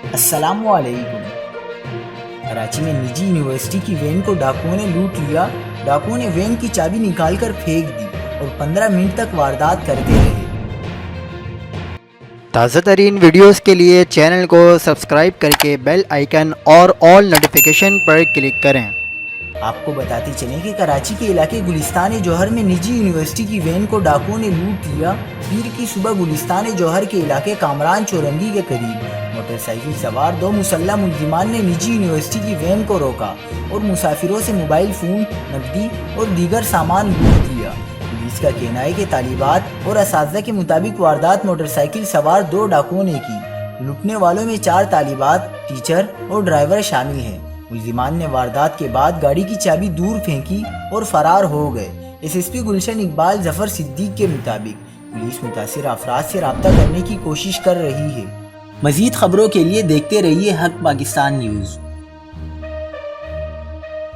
السلام علیکم۔ کراچی میں نجی یونیورسٹی کی وین کو ڈاکوؤں نے لوٹ لیا۔ ڈاکوؤں نے وین کی چابی نکال کر پھینک دی اور 15 منٹ تک واردات کرتے رہے۔ تازہ ترین ویڈیوز کے لیے چینل کو سبسکرائب کر کے بیل آئیکن اور آل نوٹیفیکیشن پر کلک کریں۔ آپ کو بتاتے چلیں کہ کراچی کے علاقے گلستان جوہر میں نجی یونیورسٹی کی وین کو ڈاکوؤں نے لوٹ لیا۔ پیر کی صبح گلستان جوہر کے علاقے کامران چورنگی کے قریب موٹر سائیکل سوار 2 مسلح ملزمان نے نجی یونیورسٹی کی وین کو روکا اور مسافروں سے موبائل فون، نقدی اور دیگر سامان لوٹ لیا۔ پولیس کا کہنا ہے کہ طالبات اور اساتذہ کے مطابق واردات موٹر سائیکل سوار 2 ڈاکوؤں نے کی۔ لوٹنے والوں میں 4 طالبات، ٹیچر اور ڈرائیور شامل ہیں۔ ملزمان نے واردات کے بعد گاڑی کی چابی دور پھینکی اور فرار ہو گئے۔ S S P Gulshan Iqbal ظفر صدیق کے مطابق پولیس متاثرہ افراد سے رابطہ کرنے کی کوشش کر رہی ہے۔ مزید خبروں کے لیے دیکھتے رہیے حق پاکستان نیوز۔